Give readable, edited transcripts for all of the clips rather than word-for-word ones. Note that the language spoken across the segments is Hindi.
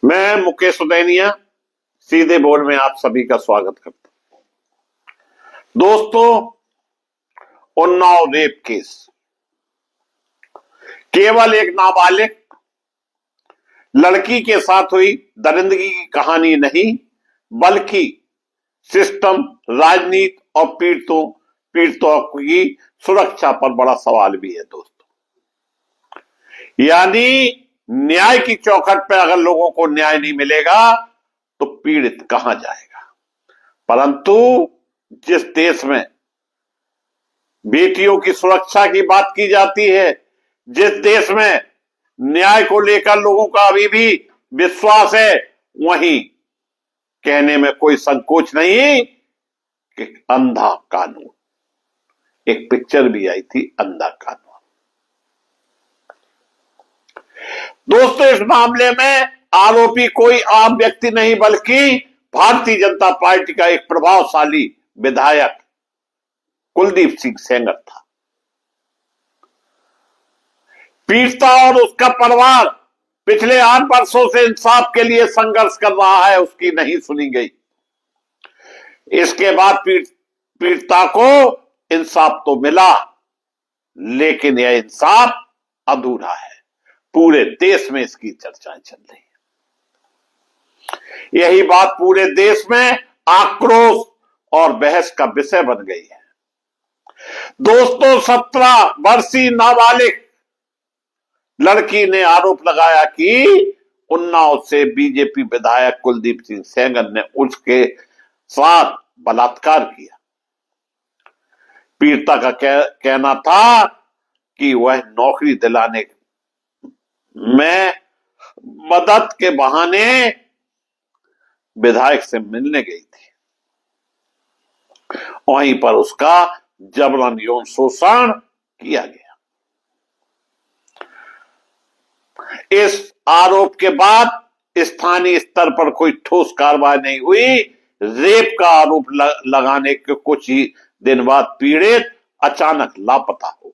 मैं मुकेश उदैनिया सीधे बोल में आप सभी का स्वागत करता हूं। दोस्तों, उन्नाव रेप केस केवल एक नाबालिग लड़की के साथ हुई दरिंदगी की कहानी नहीं, बल्कि सिस्टम, राजनीति और पीड़ितों की सुरक्षा पर बड़ा सवाल भी है दोस्तों। यानी न्याय की चौखट पर अगर लोगों को न्याय नहीं मिलेगा तो पीड़ित कहां जाएगा। परंतु जिस देश में बेटियों की सुरक्षा की बात की जाती है, जिस देश में न्याय को लेकर लोगों का अभी भी विश्वास है, वहीं कहने में कोई संकोच नहीं कि अंधा कानून, एक पिक्चर भी आई थी अंधा कानून। दोस्तों, इस मामले में आरोपी कोई आम व्यक्ति नहीं, बल्कि भारतीय जनता पार्टी का एक प्रभावशाली विधायक कुलदीप सिंह सेंगर था। पीड़िता और उसका परिवार पिछले 8 वर्षों से इंसाफ के लिए संघर्ष कर रहा है, उसकी नहीं सुनी गई। इसके बाद पीड़िता को इंसाफ तो मिला, लेकिन यह इंसाफ अधूरा है। पूरे देश में इसकी चर्चाएं चल रही है। यही बात पूरे देश में आक्रोश और बहस का विषय बन गई है। दोस्तों, 17 वर्षीय नाबालिग लड़की ने आरोप लगाया कि उन्नाव से बीजेपी विधायक कुलदीप सिंह सेंगर ने उसके साथ बलात्कार किया। पीड़िता का कहना था कि वह नौकरी दिलाने में मदद के बहाने विधायक से मिलने गई थी। वहीं पर उसका जबरन यौन शोषण किया गया। इस आरोप के बाद स्थानीय स्तर पर कोई ठोस कार्रवाई नहीं हुई। रेप का आरोप लगाने के कुछ ही दिन बाद पीड़ित अचानक लापता हो गई।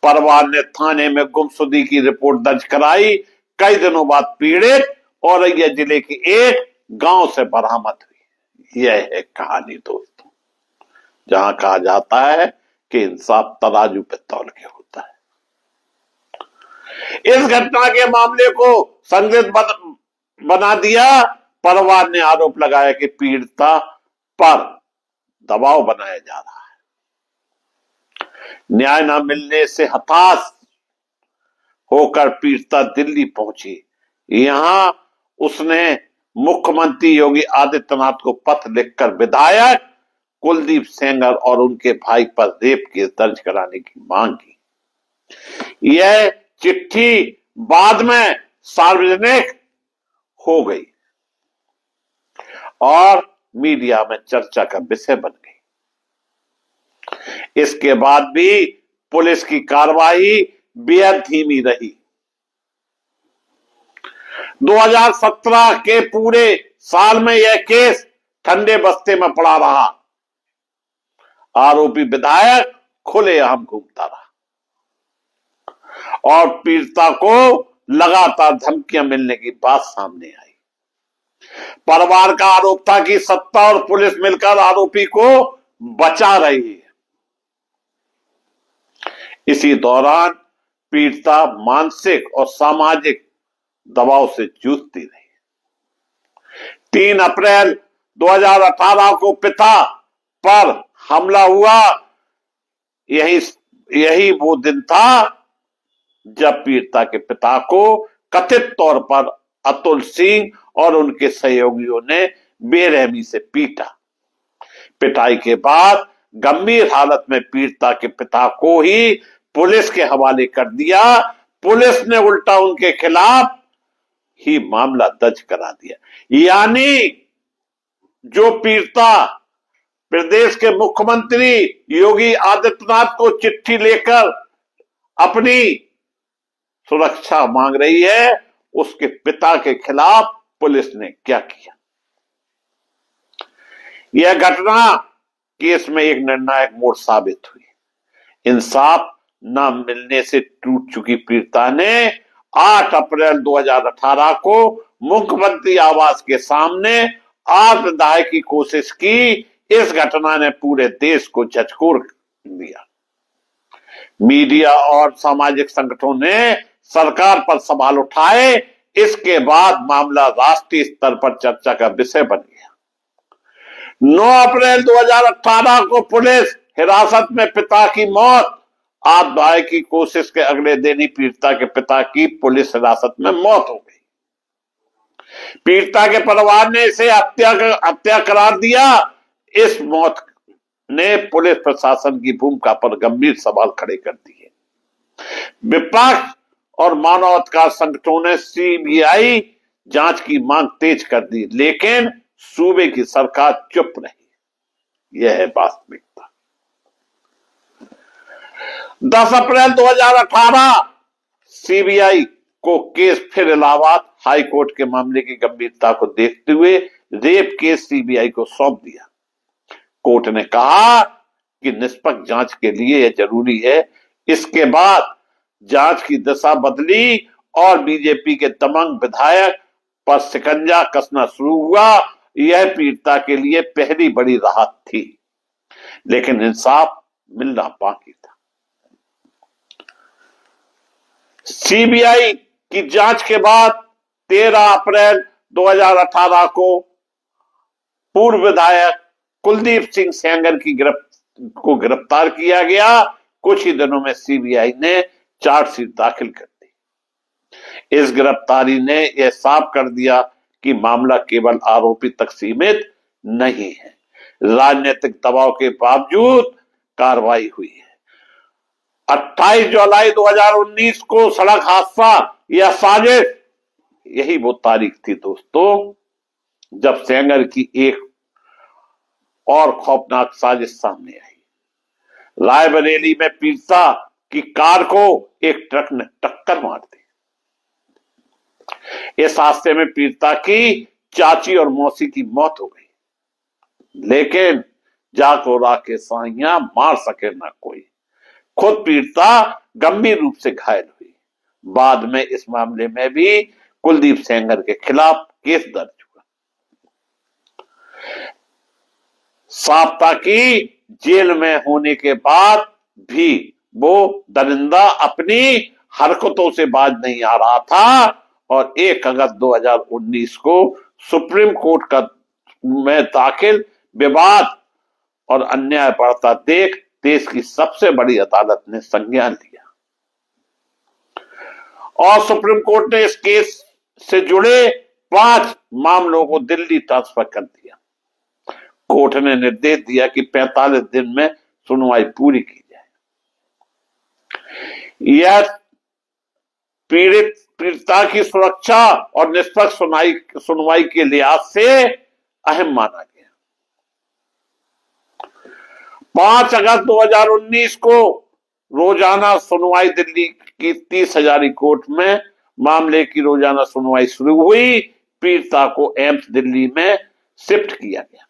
परिवार ने थाने में गुमशुदगी की रिपोर्ट दर्ज कराई। कई दिनों बाद पीड़ित औरैया जिले के एक गांव से बरामद हुई। यह है कहानी दोस्तों, जहां कहा जाता है कि इंसाफ तराजू पे तौल के होता है। इस घटना के मामले को संदिग्ध बना दिया। परिवार ने आरोप लगाया कि पीड़िता पर दबाव बनाया जा रहा है। न्याय न मिलने से हताश होकर पीड़िता दिल्ली पहुंची। यहां उसने मुख्यमंत्री योगी आदित्यनाथ को पत्र लिखकर विधायक कुलदीप सेंगर और उनके भाई पर रेप केस दर्ज कराने की मांग की। यह चिट्ठी बाद में सार्वजनिक हो गई और मीडिया में चर्चा का विषय बन गई। इसके बाद भी पुलिस की कार्रवाई बेहद धीमी रही। 2017 के पूरे साल में यह केस ठंडे बस्ते में पड़ा रहा। आरोपी विधायक खुलेआम घूमता रहा और पीड़िता को लगातार धमकियां मिलने की बात सामने आई। परिवार का आरोप था कि सत्ता और पुलिस मिलकर आरोपी को बचा रही है। इसी दौरान पीड़िता मानसिक और सामाजिक दबाव से जूझती रही। 3 अप्रैल 2018 को पिता पर हमला हुआ। यही वो दिन था जब पीड़िता के पिता को कथित तौर पर अतुल सिंह और उनके सहयोगियों ने बेरहमी से पीटा। पिटाई के बाद गंभीर हालत में पीड़िता के पिता को ही पुलिस के हवाले कर दिया। पुलिस ने उल्टा उनके खिलाफ ही मामला दर्ज करा दिया। यानी जो पीड़िता प्रदेश के मुख्यमंत्री योगी आदित्यनाथ को चिट्ठी लेकर अपनी सुरक्षा मांग रही है, उसके पिता के खिलाफ पुलिस ने क्या किया। यह घटना केस में एक निर्णायक मोड़ साबित हुई। इंसाफ न मिलने से टूट चुकी पीड़िता ने 8 अप्रैल 2018 को मुख्यमंत्री आवास के सामने आत्मदाह की कोशिश की। इस घटना ने पूरे देश को झकझोर दिया। मीडिया और सामाजिक संगठनों ने सरकार पर सवाल उठाए। इसके बाद मामला राष्ट्रीय स्तर पर चर्चा का विषय बन गया। 9 अप्रैल 2018 को पुलिस हिरासत में पिता की मौत। आत्मदाह की कोशिश के अगले दिन ही पीड़िता के पिता की पुलिस हिरासत में मौत हो गई। पीड़िता के परिवार ने इसे हत्या करार दिया। इस मौत ने पुलिस प्रशासन की भूमिका पर गंभीर सवाल खड़े कर दिए। विपक्ष और मानवाधिकार संगठनों ने सीबीआई जांच की मांग तेज कर दी, लेकिन सूबे की सरकार चुप रही। यह है वास्तविकता। 10 अप्रैल 2018 सीबीआई को केस फिर इलाहाबाद हाई कोर्ट के मामले की गंभीरता को देखते हुए रेप केस सीबीआई को सौंप दिया। कोर्ट ने कहा कि निष्पक्ष जांच के लिए यह जरूरी है। इसके बाद जांच की दिशा बदली और बीजेपी के दबंग विधायक पर शिकंजा कसना शुरू हुआ। यह पीड़िता के लिए पहली बड़ी राहत थी, लेकिन इंसाफ मिलना बाकी था। सीबीआई की जांच के बाद 13 अप्रैल 2018 को पूर्व विधायक कुलदीप सिंह सेंगर को गिरफ्तार किया गया। कुछ ही दिनों में सीबीआई ने चार्जशीट दाखिल कर दी। इस गिरफ्तारी ने यह साफ कर दिया कि मामला केवल आरोपी तक सीमित नहीं है। राजनीतिक दबाव के बावजूद कार्रवाई हुई है। 28 जुलाई 2019 को सड़क हादसा या साजिश, यही वो तारीख थी दोस्तों जब सेंगर की एक और खौफनाक साजिश सामने आई। रायबरेली में पीड़िता की कार को एक ट्रक ने टक्कर मार दी। इस हादसे में पीड़िता की चाची और मौसी की मौत हो गई, लेकिन जाको राके साइयां मार सके ना कोई। खुद पीड़िता गंभीर रूप से घायल हुई। बाद में इस मामले में भी कुलदीप सेंगर के खिलाफ केस दर्ज हुआ। साप्ताह की जेल में होने के बाद भी वो दरिंदा अपनी हरकतों से बाज नहीं आ रहा था और 1 अगस्त 2019 को सुप्रीम कोर्ट में दाखिल विवाद और अन्याय बढ़ता देख देश की सबसे बड़ी अदालत ने संज्ञान लिया और सुप्रीम कोर्ट ने इस केस से जुड़े 5 मामलों को दिल्ली ट्रांसफर कर दिया। कोर्ट ने निर्देश दिया कि 45 दिन में सुनवाई पूरी की जाए। यह पीड़िता की सुरक्षा और निष्पक्ष सुनवाई के लिहाज से अहम माना गया। 5 अगस्त 2019 को रोजाना सुनवाई दिल्ली की 30 हजारी कोर्ट में मामले की रोजाना सुनवाई शुरू हुई। पीड़िता को एम्स दिल्ली में शिफ्ट किया गया।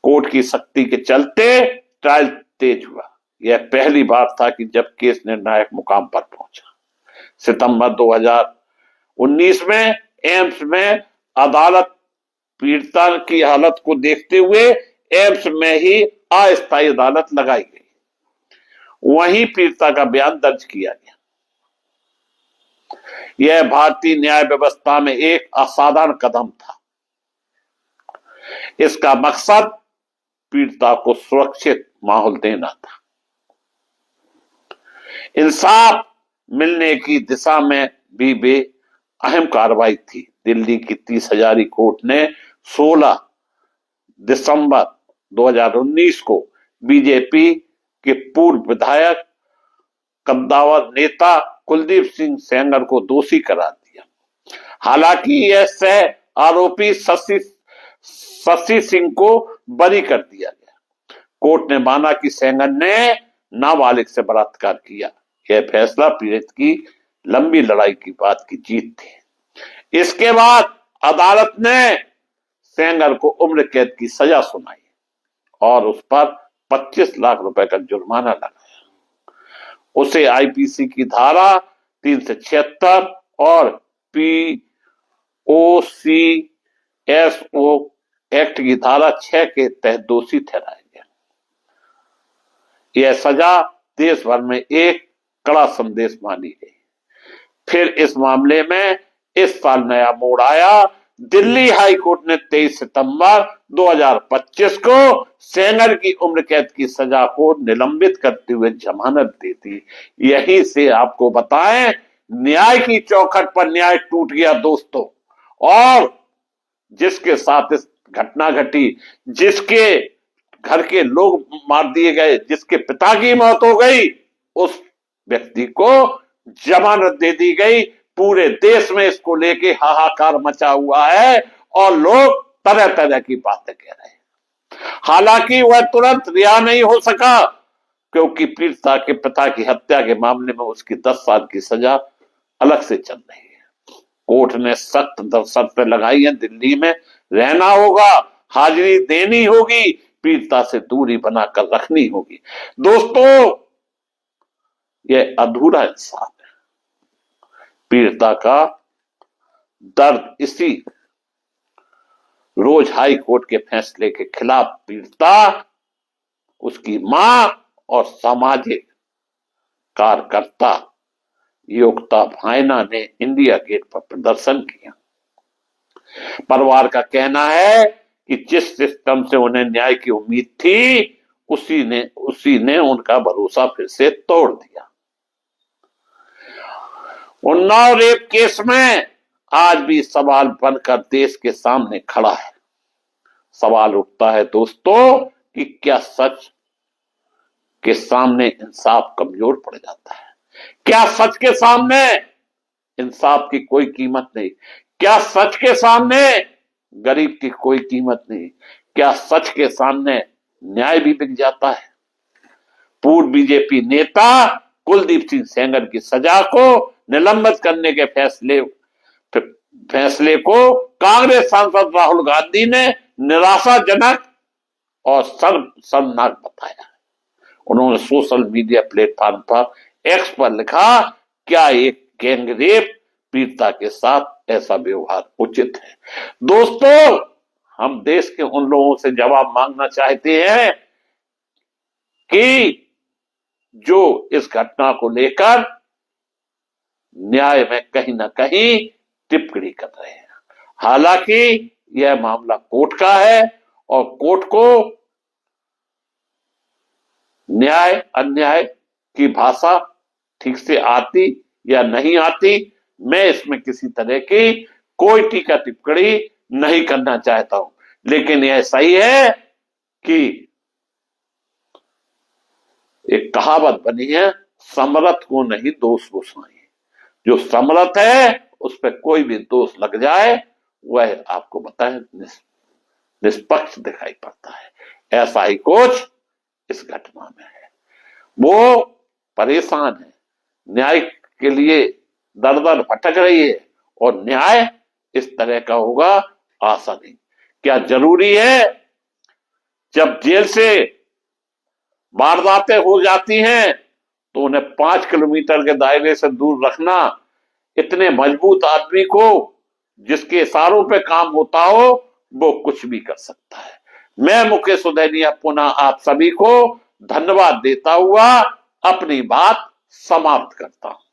कोर्ट की सख्ती के चलते ट्रायल तेज हुआ। यह पहली बार था कि जब केस निर्णायक मुकाम पर पहुंचा। सितंबर 2019 में एम्स में अदालत पीड़िता की हालत को देखते हुए एम्स में ही अस्थायी अदालत लगाई गई। वहीं पीड़िता का बयान दर्ज किया गया। यह भारतीय न्याय व्यवस्था में एक असाधारण कदम था। इसका मकसद पीड़िता को सुरक्षित माहौल देना था। इंसाफ मिलने की दिशा में भी वे अहम कार्रवाई थी। दिल्ली की 30 हजारी कोर्ट ने 16 दिसंबर 2019 को बीजेपी के पूर्व विधायक कद्दावर नेता कुलदीप सिंह सेंगर को दोषी करार दिया। हालांकि यह सह आरोपी शशि सिंह को बरी कर दिया गया। कोर्ट ने माना कि सेंगर ने नाबालिग से बलात्कार किया। यह फैसला पीड़ित की लंबी लड़ाई की बात की जीत थी। इसके बाद अदालत ने सेंगर को उम्र कैद की सजा सुनाई और उस पर 25 लाख रुपए का जुर्माना लगाया। उसे आईपीसी की धारा 376 और POCSO एक्ट की धारा 6 के तहत दोषी ठहराया गया। यह सजा देश भर में एक कड़ा संदेश मानी गई। फिर इस मामले में इस साल नया मोड़ आया। दिल्ली हाई कोर्ट ने 23 सितंबर 2025 को सेंगर की उम्र कैद की सजा को निलंबित करते हुए जमानत दे दी। यही से आपको बताएं, न्याय की चौखट पर न्याय टूट गया दोस्तों। और जिसके साथ इस घटना घटी, जिसके घर के लोग मार दिए गए, जिसके पिता की मौत हो गई, उस व्यक्ति को जमानत दे दी गई। पूरे देश में इसको लेके हाहाकार मचा हुआ है और लोग तरह तरह की बातें कह रहे हैं। हालांकि वह तुरंत रिहा नहीं हो सका, क्योंकि पीड़िता के पिता की हत्या के मामले में उसकी 10 साल की सजा अलग से चल रही है। कोर्ट ने सख्त शर्तें लगाई है, दिल्ली में रहना होगा, हाजिरी देनी होगी, पीड़िता से दूरी बनाकर रखनी होगी। दोस्तों, यह अधूरा इंसाफ है। पीड़िता का दर्द इसी रोज हाई कोर्ट के फैसले के खिलाफ पीड़िता, उसकी मां और सामाजिक कार्यकर्ता योगिता भायना ने इंडिया गेट पर प्रदर्शन किया। परिवार का कहना है कि जिस सिस्टम से उन्हें न्याय की उम्मीद थी, उसी ने उनका भरोसा फिर से तोड़ दिया। उन्नाव रेप केस में आज भी सवाल बनकर देश के सामने खड़ा है। सवाल उठता है दोस्तों कि क्या सच के सामने इंसाफ कमजोर पड़ जाता है? क्या सच के सामने इंसाफ की कोई कीमत नहीं? क्या सच के सामने गरीब की कोई कीमत नहीं? क्या सच के सामने न्याय भी बिक जाता है? पूर्व बीजेपी नेता कुलदीप सिंह सेंगर की सजा को निलंबित करने के फैसले को कांग्रेस सांसद राहुल गांधी ने निराशाजनक और शर्मनाक बताया। उन्होंने सोशल मीडिया प्लेटफॉर्म पर एक्स पर लिखा, क्या एक गैंगरेप पीड़िता के साथ ऐसा व्यवहार उचित है? दोस्तों, हम देश के उन लोगों से जवाब मांगना चाहते हैं कि जो इस घटना को लेकर न्याय में कहीं ना कहीं टिप्पणी कर रहे हैं। हालांकि यह मामला कोर्ट का है और कोर्ट को न्याय अन्याय की भाषा ठीक से आती या नहीं आती, मैं इसमें किसी तरह की कोई टीका टिप्पणी नहीं करना चाहता हूं। लेकिन यह सही है कि एक कहावत बनी है, समर्थ को नहीं दोष घुसाएं। जो समर्थ है उस पर कोई भी दोष लग जाए, वह आपको बताएं निष्पक्ष दिखाई पड़ता है। ऐसा ही कुछ इस घटना में है। वो परेशान है, न्याय के लिए दर दर भटक रही है और न्याय इस तरह का होगा आशा नहीं। क्या जरूरी है जब जेल से वारदातें हो जाती हैं तो उन्हें 5 किलोमीटर के दायरे से दूर रखना? इतने मजबूत आदमी को जिसके इशारों पे काम होता हो, वो कुछ भी कर सकता है। मैं मुकेश उदैनिया पुनः आप सभी को धन्यवाद देता हुआ अपनी बात समाप्त करता हूं।